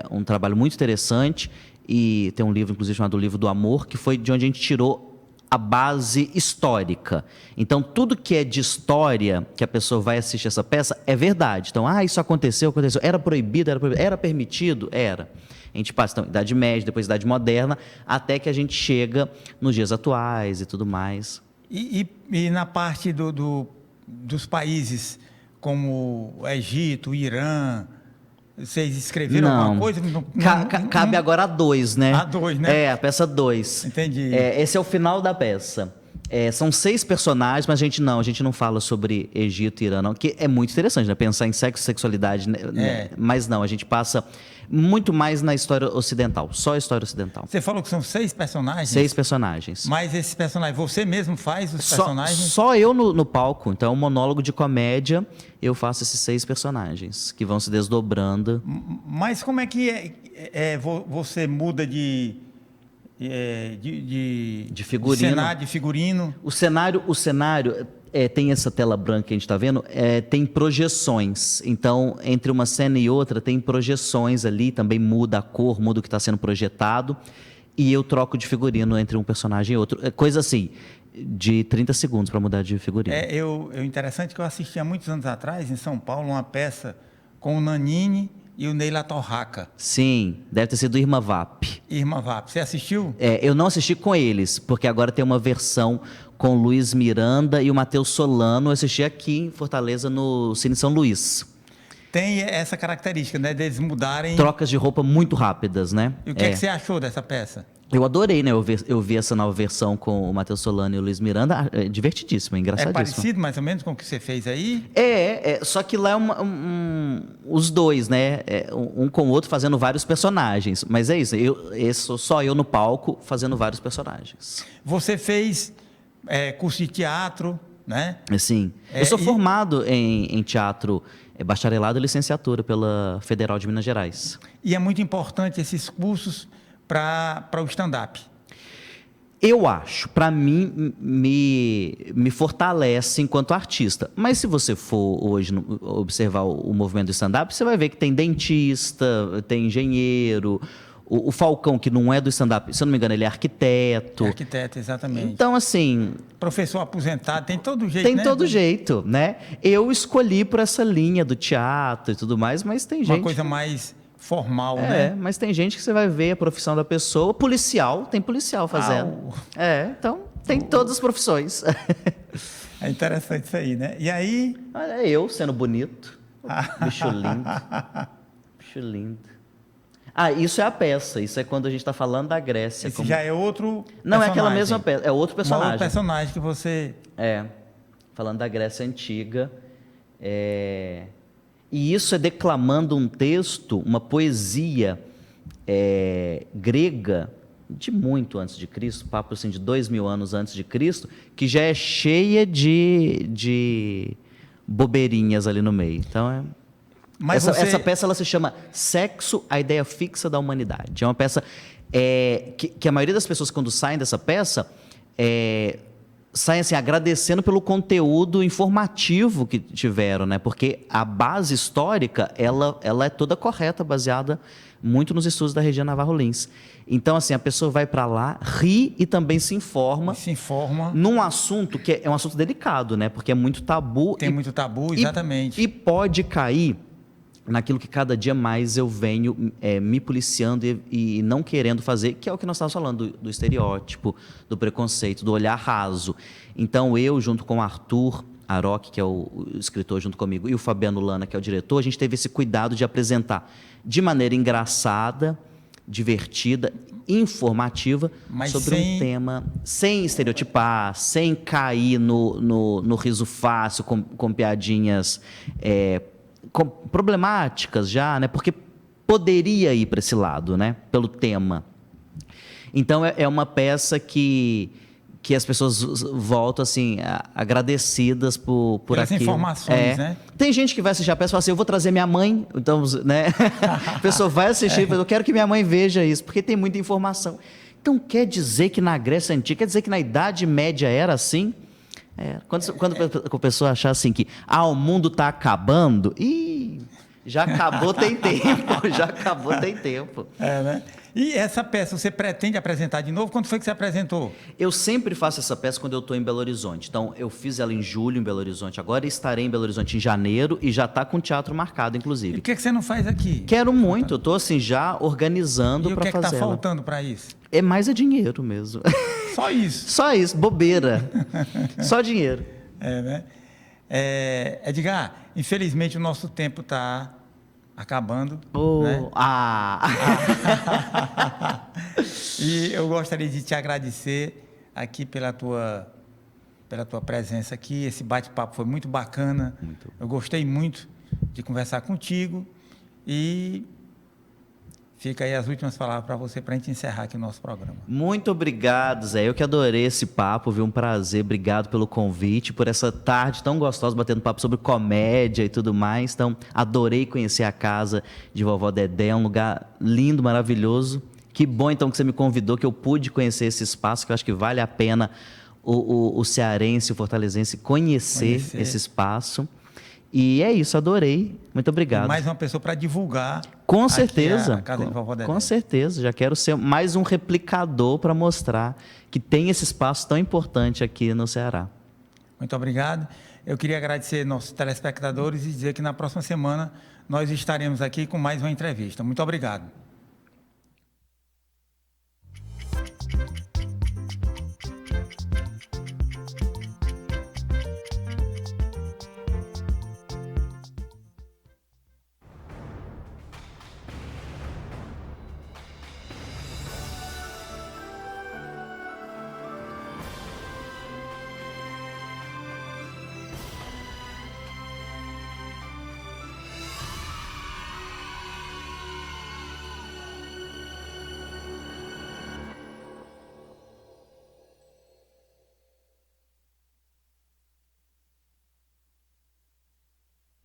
um trabalho muito interessante e tem um livro, inclusive, chamado O Livro do Amor, que foi de onde a gente tirou a base histórica. Então, tudo que é de história, que a pessoa vai assistir essa peça, é verdade. Então, isso aconteceu. Era proibido, era permitido? Era. A gente passa, então, Idade Média, depois Idade Moderna, até que a gente chega nos dias atuais e tudo mais. E na parte dos países como o Egito, o Irã, vocês escreveram alguma coisa? Cabe agora a 2, né? A 2, né? A peça 2. Entendi. Esse é o final da peça. São 6 personagens, mas a gente não fala sobre Egito e Irã, não, que é muito interessante, né? Pensar em sexo e sexualidade, né? Mas não, a gente passa muito mais na história ocidental, só a história ocidental. Você falou que são 6 personagens? 6 personagens. Mas esses personagens, você mesmo faz os personagens? Só eu no palco, então é um monólogo de comédia, eu faço esses 6 personagens, que vão se desdobrando. Mas como é que você muda de figurino. De figurino? O cenário tem essa tela branca que a gente está vendo, tem projeções. Então, entre uma cena e outra, tem projeções ali, também muda a cor, muda o que está sendo projetado. E eu troco de figurino entre um personagem e outro. Coisa assim, de 30 segundos para mudar de figurino. Interessante que eu assisti há muitos anos atrás, em São Paulo, uma peça com o Nanini e o Neila Torraca. Sim, deve ter sido Irma Vap. Irma Vap. Você assistiu? Eu não assisti com eles, porque agora tem uma versão com o Luiz Miranda e o Matheus Solano. Eu assisti aqui em Fortaleza, no Cine São Luís. Tem essa característica, né? Deles mudarem... Trocas de roupa muito rápidas, né? E o que é que você achou dessa peça? Eu adorei, né? Eu vi essa nova versão com o Matheus Solano e o Luiz Miranda. É divertidíssimo, é É engraçadíssimo. parecido mais ou menos com o que você fez aí? Só que lá é os dois, né? Um com o outro fazendo vários personagens. Mas é isso, sou só eu no palco fazendo vários personagens. Você fez curso de teatro, né? Assim, eu sou formado em teatro, bacharelado e licenciatura pela Federal de Minas Gerais. E é muito importante esses cursos para o stand-up. Eu acho, para mim, me fortalece enquanto artista. Mas se você for hoje observar o movimento do stand-up, você vai ver que tem dentista, tem engenheiro, o Falcão, que não é do stand-up, se eu não me engano, ele é arquiteto. É arquiteto, exatamente. Então, assim... Professor aposentado, tem todo jeito, Tem né? todo jeito, né? Eu escolhi por essa linha do teatro e tudo mais, mas tem gente... Uma coisa mais formal, né? Mas tem gente que você vai ver a profissão da pessoa. Policial, tem policial fazendo. Então tem todas as profissões. É interessante isso aí, né? E aí... Olha eu sendo bonito. Bicho lindo. Bicho lindo. Isso é a peça. Isso é quando a gente está falando da Grécia. Esse já é outro Não, personagem. é aquela mesma peça. É outro personagem. Outro personagem que você... Falando da Grécia Antiga. E isso é declamando um texto, uma poesia grega de muito antes de Cristo, papo assim de 2000 anos antes de Cristo, que já é cheia de bobeirinhas ali no meio. Então essa peça ela se chama Sexo, a Ideia Fixa da Humanidade. É uma peça que a maioria das pessoas quando saem dessa peça saem assim, agradecendo pelo conteúdo informativo que tiveram, né? Porque a base histórica, ela é toda correta, baseada muito nos estudos da Regina Navarro Lins. Então, assim, a pessoa vai para lá, ri e também se informa. Num assunto que é um assunto delicado, né? Porque é muito tabu. Tem muito tabu, exatamente. E pode cair naquilo que cada dia mais eu venho me policiando e não querendo fazer, que é o que nós estávamos falando, do estereótipo, do preconceito, do olhar raso. Então, eu, junto com o Arthur Aroque, que é o escritor junto comigo, e o Fabiano Lana, que é o diretor, a gente teve esse cuidado de apresentar de maneira engraçada, divertida, informativa, sobre um tema, sem estereotipar, sem cair no riso fácil, com piadinhas... problemáticas já, né? Porque poderia ir para esse lado, né? Pelo tema. Então é uma peça que as pessoas voltam assim agradecidas por pelas aquilo. Informações, né? Tem gente que vai assistir a peça e fala assim, eu vou trazer minha mãe, então, né? A pessoa vai assistir, eu quero que minha mãe veja isso, porque tem muita informação. Então quer dizer que na Grécia Antiga, quer dizer que na Idade Média era assim? Quando a pessoa achar assim que o mundo está acabando, já acabou tem tempo. Né? E essa peça você pretende apresentar de novo? Quando foi que você apresentou? Eu sempre faço essa peça quando eu estou em Belo Horizonte. Então, eu fiz ela em julho em Belo Horizonte, agora estarei em Belo Horizonte em janeiro e já está com teatro marcado, inclusive. E o que você não faz aqui? Quero muito, eu estou assim, já organizando para fazer. E o que está faltando para isso? É mais dinheiro mesmo. Só isso? Só isso, bobeira. Só dinheiro. Né? Edgar, infelizmente o nosso tempo está acabando. Né? E eu gostaria de te agradecer aqui pela tua presença aqui. Esse bate-papo foi muito bacana. Eu gostei muito de conversar contigo e fica aí as últimas palavras para você, para a gente encerrar aqui o nosso programa. Muito obrigado, Zé. Eu que adorei esse papo, viu? Um prazer. Obrigado pelo convite, por essa tarde tão gostosa, batendo papo sobre comédia e tudo mais. Então, adorei conhecer a casa de Vovó Dedé. É um lugar lindo, maravilhoso. Que bom, então, que você me convidou, que eu pude conhecer esse espaço, que eu acho que vale a pena o cearense, o fortalezense conhecer esse espaço. E é isso, adorei. Muito obrigado. Mais uma pessoa para divulgar. Com certeza. A casa de Vovó Dedé. Com certeza. Já quero ser mais um replicador para mostrar que tem esse espaço tão importante aqui no Ceará. Muito obrigado. Eu queria agradecer nossos telespectadores e dizer que na próxima semana nós estaremos aqui com mais uma entrevista. Muito obrigado.